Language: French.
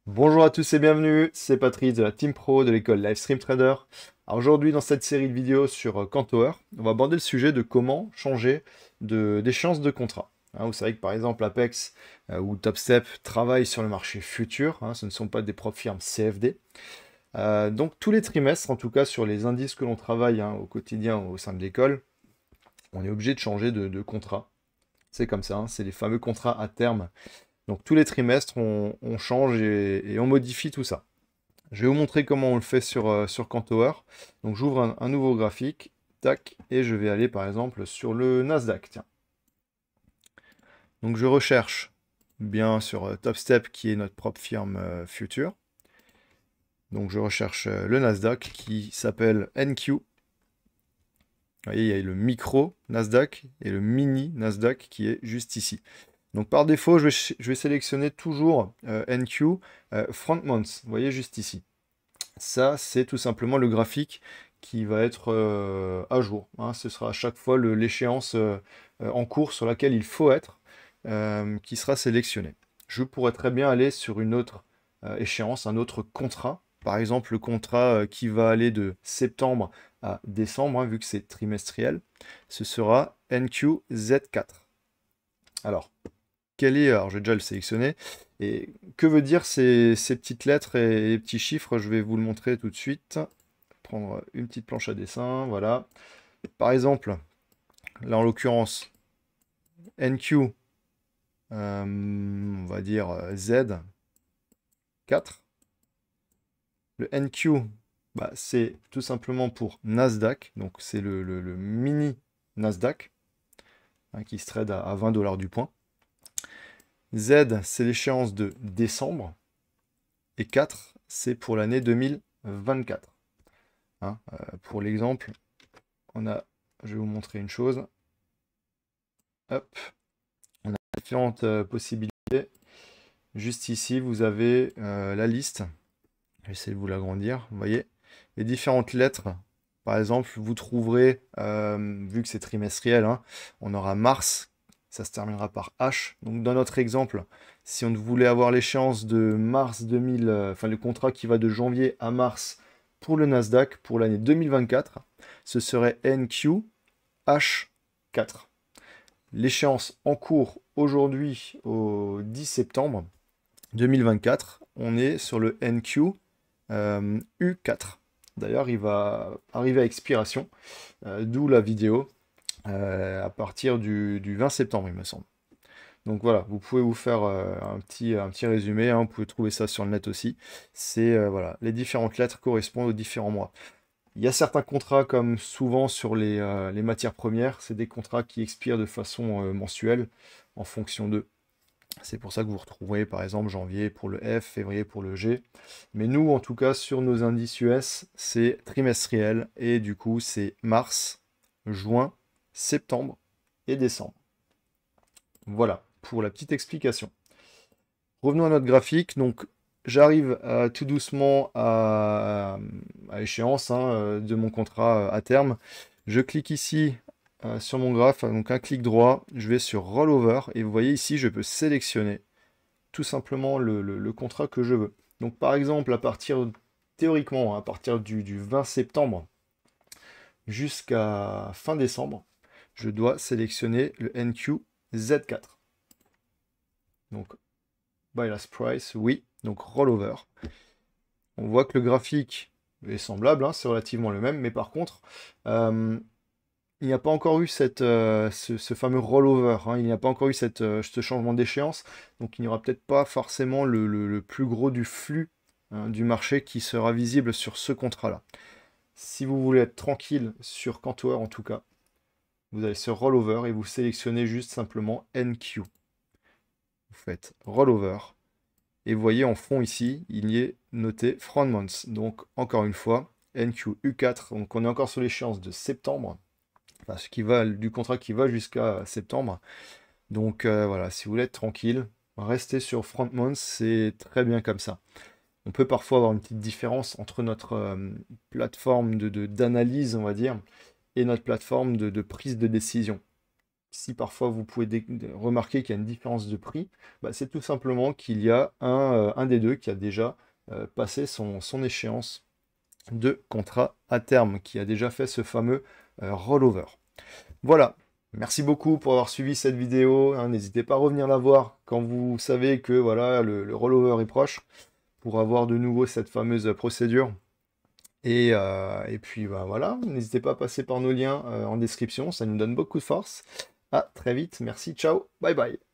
Bonjour à tous et bienvenue, c'est Patrice de la Team Pro de l'école Livestream Trader. Alors aujourd'hui dans cette série de vidéos sur Kantower, on va aborder le sujet de comment changer d'échéance de contrat. Vous savez que par exemple Apex ou Topstep travaillent sur le marché futur, ce ne sont pas des propres firmes CFD. Donc tous les trimestres, en tout cas sur les indices que l'on travaille au quotidien au sein de l'école, on est obligé de changer de contrat. C'est comme ça, c'est les fameux contrats à terme. Donc tous les trimestres, on change et on modifie tout ça. Je vais vous montrer comment on le fait sur Kantower. Donc j'ouvre un nouveau graphique, tac, et je vais aller par exemple sur le Nasdaq. Tiens. Donc je recherche bien sur Topstep qui est notre propre firme future. Donc je recherche le Nasdaq qui s'appelle NQ. Vous voyez, il y a le micro Nasdaq et le mini Nasdaq qui est juste ici. Donc par défaut, je vais sélectionner toujours NQ Front Month. Vous voyez juste ici. Ça, c'est tout simplement le graphique qui va être à jour. Ce sera à chaque fois l'échéance en cours sur laquelle il faut être qui sera sélectionnée. Je pourrais très bien aller sur une autre échéance, un autre contrat. Par exemple, le contrat qui va aller de septembre à décembre, vu que c'est trimestriel. Ce sera NQZ4. Alors, alors je vais déjà le sélectionner. Et que veut dire ces petites lettres et les petits chiffres? Je vais vous le montrer tout de suite. Prendre une petite planche à dessin, voilà. Par exemple, là en l'occurrence, NQ, on va dire Z4. Le NQ, c'est tout simplement pour Nasdaq, donc c'est le mini Nasdaq, qui se trade à 20 $ du point. Z, c'est l'échéance de décembre. Et 4, c'est pour l'année 2024. Pour l'exemple, je vais vous montrer une chose. Hop, on a différentes possibilités. Juste ici, vous avez la liste. Je vais essayer de vous l'agrandir. Vous voyez, les différentes lettres. Par exemple, vous trouverez, vu que c'est trimestriel, on aura mars, ça se terminera par H. Donc dans notre exemple, si on voulait avoir l'échéance de mars 2000, enfin le contrat qui va de janvier à mars pour le Nasdaq pour l'année 2024, ce serait NQ H4. L'échéance en cours aujourd'hui au 10 septembre 2024, on est sur le NQ U4. D'ailleurs, il va arriver à expiration, d'où la vidéo, à partir du 20 septembre, il me semble. Donc voilà, vous pouvez vous faire un petit résumé, vous pouvez trouver ça sur le net aussi. C'est voilà, les différentes lettres correspondent aux différents mois. Il y a certains contrats, comme souvent sur les matières premières, c'est des contrats qui expirent de façon mensuelle, en fonction d'eux. C'est pour ça que vous retrouverez par exemple janvier pour le F, février pour le G. Mais nous, en tout cas, sur nos indices US, c'est trimestriel. Et du coup, c'est mars, juin, septembre et décembre. Voilà, pour la petite explication. Revenons à notre graphique. Donc, j'arrive tout doucement à échéance de mon contrat à terme. Je clique ici sur mon graphe, donc un clic droit. Je vais sur Rollover. Et vous voyez ici, je peux sélectionner tout simplement le contrat que je veux. Donc par exemple, théoriquement, à partir du 20 septembre jusqu'à fin décembre, je dois sélectionner le NQ Z4. Donc Buy Last Price, oui. Donc Rollover. On voit que le graphique est semblable, c'est relativement le même, mais par contre, il n'y a pas encore eu ce fameux rollover, il n'y a pas encore eu ce changement d'échéance, donc il n'y aura peut-être pas forcément le plus gros du flux du marché qui sera visible sur ce contrat-là. Si vous voulez être tranquille sur Kantower en tout cas, vous allez sur rollover et vous sélectionnez juste simplement NQ. Vous faites rollover et vous voyez en fond ici, il y est noté front months. Donc encore une fois, NQ U4, donc on est encore sur l'échéance de septembre. Enfin, du contrat qui va jusqu'à septembre. Donc voilà, si vous voulez être tranquille, restez sur Front Month, c'est très bien comme ça. On peut parfois avoir une petite différence entre notre plateforme d'analyse, on va dire, et notre plateforme de prise de décision. si parfois vous pouvez remarquer qu'il y a une différence de prix, bah, c'est tout simplement qu'il y a un des deux qui a déjà passé son échéance de contrat à terme, qui a déjà fait ce fameux rollover. Voilà, merci beaucoup pour avoir suivi cette vidéo, hein. N'hésitez pas à revenir la voir quand vous savez que voilà, le rollover est proche, pour avoir de nouveau cette fameuse procédure. Et puis bah, voilà, n'hésitez pas à passer par nos liens en description, ça nous donne beaucoup de force. À très vite, merci, ciao, bye bye.